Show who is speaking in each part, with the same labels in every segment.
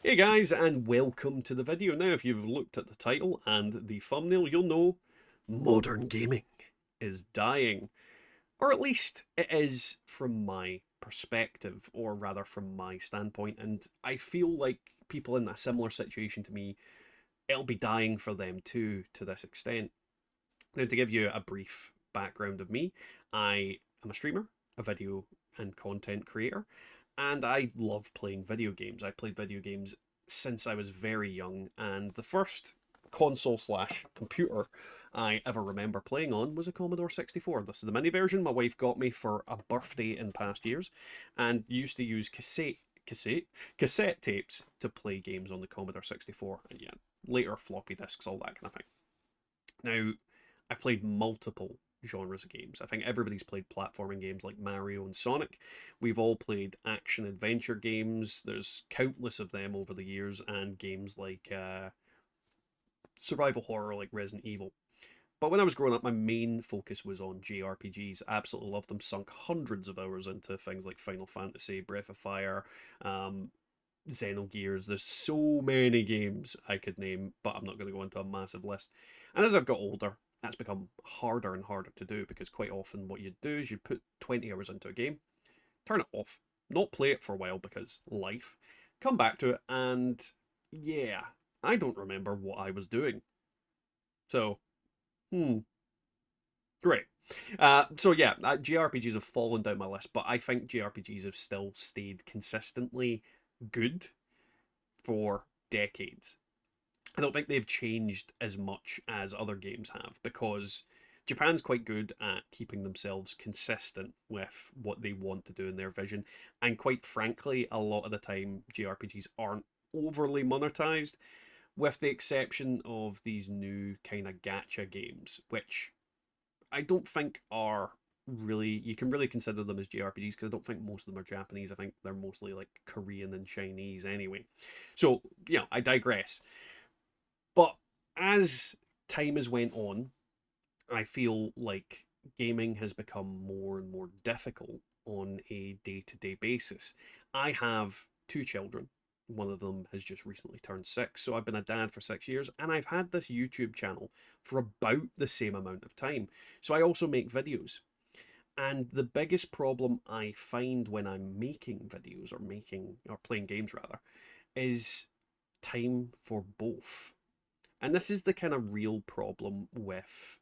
Speaker 1: Hey guys, and welcome to the video. Now, if you've looked at the title and the thumbnail, you'll know modern gaming is dying. Or at least it is from my perspective, or rather from my standpoint. And I feel like people in a similar situation to me, it'll be dying for them too, to this extent. Now, to give you a brief background of me, I am a streamer, a video and content creator, and I love playing video games. I played video games since I was very young, and the first console slash computer I ever remember playing on was a Commodore 64. This is the mini version my wife got me for a birthday in past years, and used to use cassette cassette tapes to play games on the Commodore 64, and yeah, later floppy disks, all that kind of thing. Now, I've played multiple genres of games. I think everybody's played platforming games like Mario and Sonic. We've all played action adventure games. There's countless of them over the years, and games like survival horror like Resident Evil. But when I was growing up, my main focus was on JRPGs. I absolutely loved them. Sunk hundreds of hours into things like Final Fantasy, Breath of Fire, um, Xenogears. There's so many games I could name, but I'm not going to go into a massive list. And as I've got older, that's become harder and harder to do because quite often what you do is you put 20 hours into a game, turn it off, not play it for a while because life, come back to it, and yeah, I don't remember what I was doing. So, great. So yeah, JRPGs have fallen down my list, but I think JRPGs have still stayed consistently good for decades. I don't think they've changed as much as other games have because Japan's quite good at keeping themselves consistent with what they want to do in their vision. And quite frankly, a lot of the time, JRPGs aren't overly monetized, with the exception of these new kind of gacha games, which I don't think are really, you can really consider them as JRPGs because I don't think most of them are Japanese. I think they're mostly like Korean and Chinese anyway. So, I digress. But as time has went on, I feel like gaming has become more and more difficult on a day-to-day basis. I have two children. One of them has just recently turned 6, so I've been a dad for 6 years, and I've had this YouTube channel for about the same amount of time. So I also make videos. And the biggest problem I find when I'm making videos or playing games rather is time for both. And this is the kind of real problem with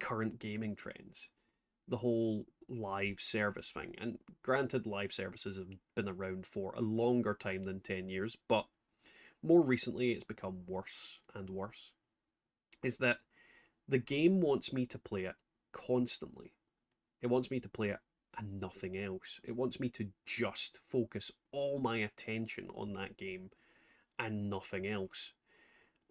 Speaker 1: current gaming trends. The whole live service thing. And granted, live services have been around for a longer time than 10 years, but more recently it's become worse and worse. Is that the game wants me to play it constantly. It wants me to play it and nothing else. It wants me to just focus all my attention on that game and nothing else.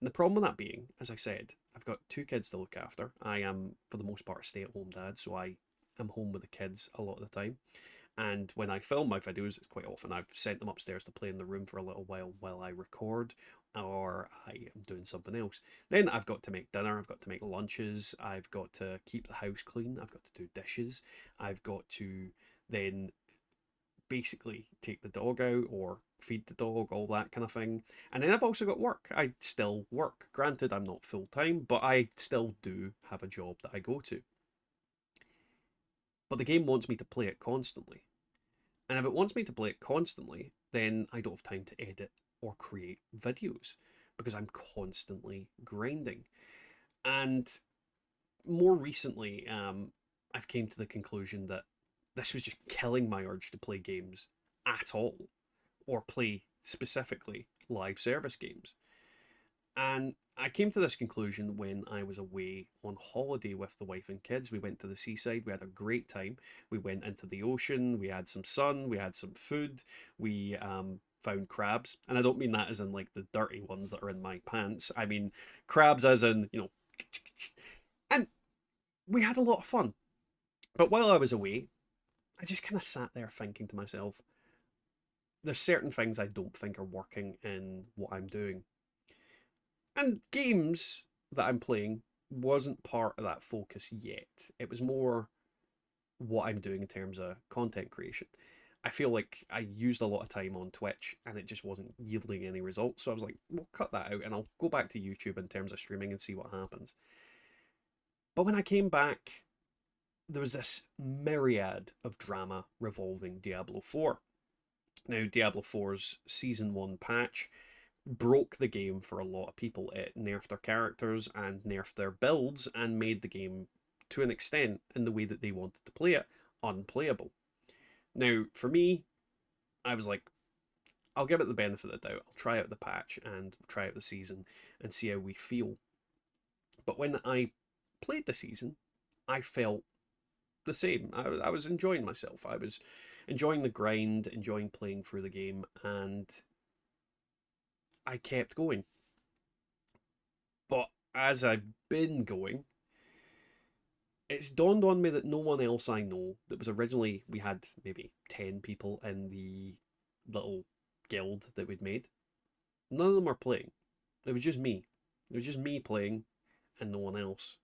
Speaker 1: And the problem with that being, as I said, I've got two kids to look after. I am, for the most part, a stay at home dad, so I am home with the kids a lot of the time. And when I film my videos, it's quite often I've sent them upstairs to play in the room for a little while I record or I am doing something else. Then I've got to make dinner, I've got to make lunches, I've got to keep the house clean, I've got to do dishes, I've got to then basically take the dog out or feed the dog, all that kind of thing. And then I've also got work. I still work. Granted, I'm not full time, but I still do have a job that I go to. But the game wants me to play it constantly. And if it wants me to play it constantly, then I don't have time to edit or create videos because I'm constantly grinding. And more recently, I've came to the conclusion that this was just killing my urge to play games at all or play specifically live service games. And I came to this conclusion when I was away on holiday with the wife and kids. We went to the seaside, we had a great time. We went into the ocean, we had some sun, we had some food, we found crabs. And I don't mean that as in like the dirty ones that are in my pants. I mean crabs as in, and we had a lot of fun. But while I was away, I just kind of sat there thinking to myself, there's certain things I don't think are working in what I'm doing. And games that I'm playing wasn't part of that focus yet. It was more what I'm doing in terms of content creation. I feel like I used a lot of time on Twitch and it just wasn't yielding any results. So I was like, we'll cut that out and I'll go back to YouTube in terms of streaming and see what happens. But when I came back, there was this myriad of drama revolving Diablo 4. Now, Diablo 4's Season 1 patch broke the game for a lot of people. It nerfed their characters and nerfed their builds and made the game, to an extent, in the way that they wanted to play it, unplayable. Now, for me, I was like, I'll give it the benefit of the doubt. I'll try out the patch and try out the season and see how we feel. But when I played the season, I felt the same. I was enjoying myself. I was enjoying the grind, enjoying playing through the game, and I kept going. But as I've been going, it's dawned on me that no one else I know that was originally, we had maybe 10 people in the little guild that we'd made. None of them are playing. It was just me. It was just me playing and no one else.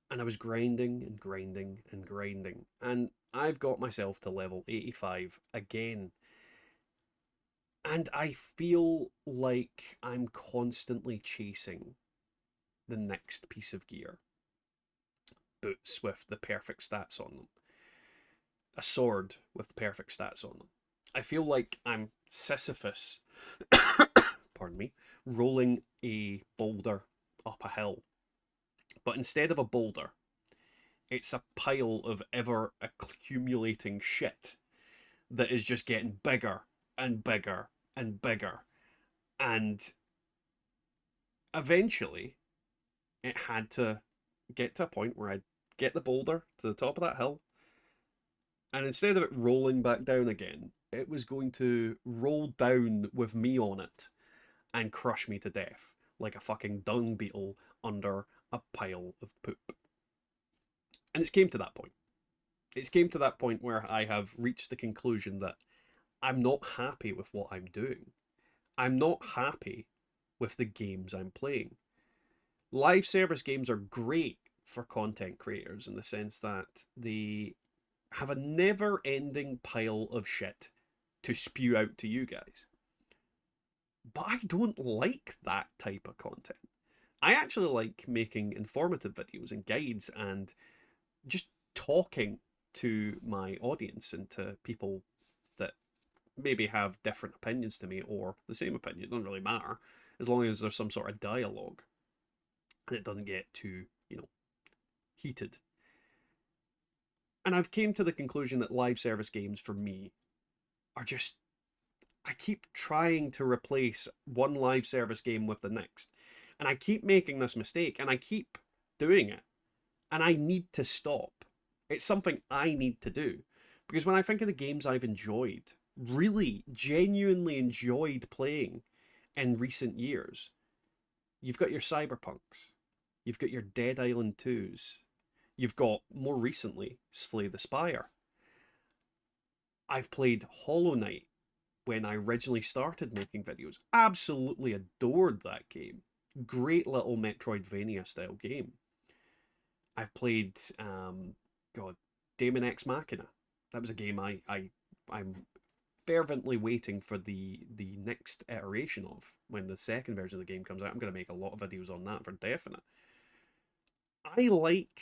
Speaker 1: And I was grinding and grinding and grinding. And I've got myself to level 85 again. And I feel like I'm constantly chasing the next piece of gear. Boots with the perfect stats on them. A sword with the perfect stats on them. I feel like I'm Sisyphus, pardon me, rolling a boulder up a hill. But instead of a boulder, it's a pile of ever accumulating shit that is just getting bigger and bigger and bigger. And eventually, it had to get to a point where I'd get the boulder to the top of that hill, and instead of it rolling back down again, it was going to roll down with me on it and crush me to death like a fucking dung beetle under a pile of poop. And it's came to that point. It's came to that point where I have reached the conclusion that I'm not happy with what I'm doing. I'm not happy with the games I'm playing. Live service games are great for content creators in the sense that they have a never-ending pile of shit to spew out to you guys. But I don't like that type of content. I actually like making informative videos and guides and just talking to my audience and to people that maybe have different opinions to me or the same opinion. It doesn't really matter as long as there's some sort of dialogue and it doesn't get too, heated. And I've came to the conclusion that live service games for me are just, I keep trying to replace one live service game with the next. And I keep making this mistake and I keep doing it. And I need to stop. It's something I need to do. Because when I think of the games I've enjoyed, really genuinely enjoyed playing in recent years, you've got your Cyberpunks, you've got your Dead Island 2s, you've got, more recently, Slay the Spire. I've played Hollow Knight when I originally started making videos. Absolutely adored that game. Great little Metroidvania style game. I've played, Daemon X Machina. That was a game I'm fervently waiting for the next iteration of. When the second version of the game comes out, I'm going to make a lot of videos on that for definite. I like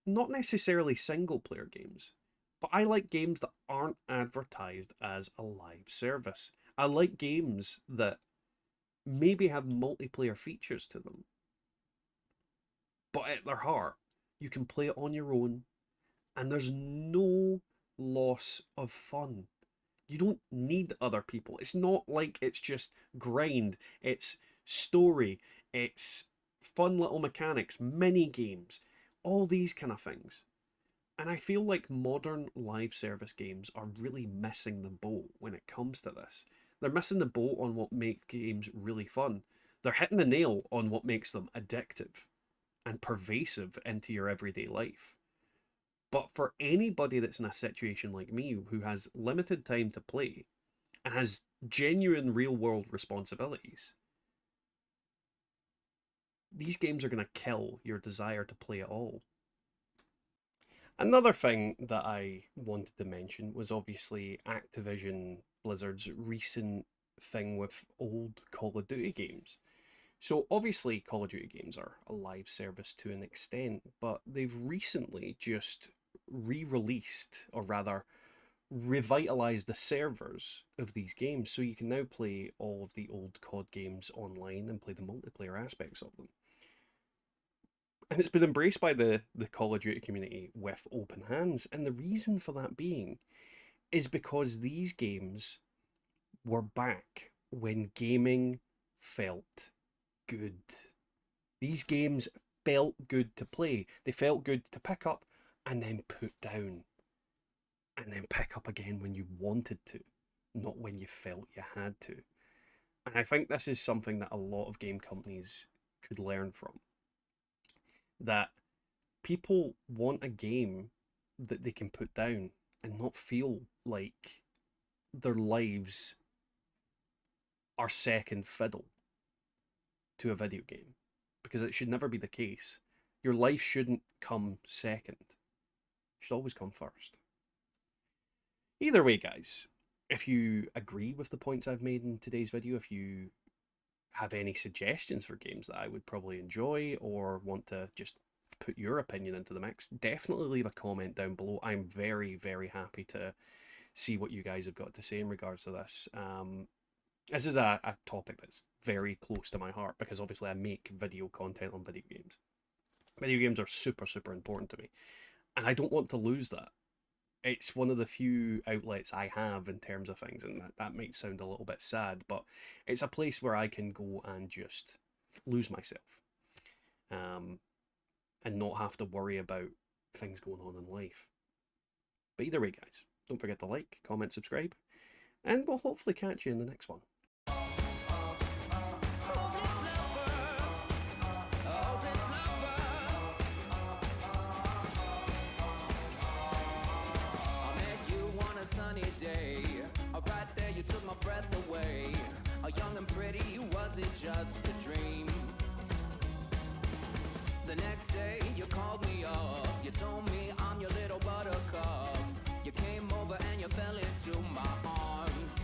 Speaker 1: not necessarily single player games, but I like games that aren't advertised as a live service. I like games that maybe have multiplayer features to them, but at their heart, you can play it on your own and there's no loss of fun. You don't need other people. It's not like it's just grind. It's story. It's fun little mechanics, mini games, all these kind of things. And I feel like modern live service games are really missing the boat when it comes to this. They're missing the boat on what makes games really fun. They're hitting the nail on what makes them addictive and pervasive into your everyday life. But for anybody that's in a situation like me who has limited time to play and has genuine real world responsibilities, these games are going to kill your desire to play at all. Another thing that I wanted to mention was obviously Activision Blizzard's recent thing with old Call of Duty games. So obviously Call of Duty games are a live service to an extent, but they've recently just re-released, or rather revitalized the servers of these games, so you can now play all of the old COD games online and play the multiplayer aspects of them. And it's been embraced by the Call of Duty community with open hands. And the reason for that being is because these games were back when gaming felt good. These games felt good to play. They felt good to pick up and then put down. And then pick up again when you wanted to, not when you felt you had to. And I think this is something that a lot of game companies could learn from. That people want a game that they can put down and not feel like their lives are second fiddle to a video game, because it should never be the case. Your life shouldn't come second. It should always come first. Either way, guys, if you agree with the points I've made in today's video, if you have any suggestions for games that I would probably enjoy, or want to just put your opinion into the mix, definitely leave a comment down below. I'm very, very happy to see what you guys have got to say in regards to this. This is a topic that's very close to my heart, because obviously I make video content on video games. Video games are super, super important to me, and I don't want to lose that. It's one of the few outlets I have in terms of things, and that might sound a little bit sad, but it's a place where I can go and just lose myself, and not have to worry about things going on in life. But either way, guys, don't forget to like, comment, subscribe, and we'll hopefully catch you in the next one.
Speaker 2: Breath away, a young and pretty, was it just a dream? The next day you called me up, you told me I'm your little buttercup. You came over and you fell into my arms.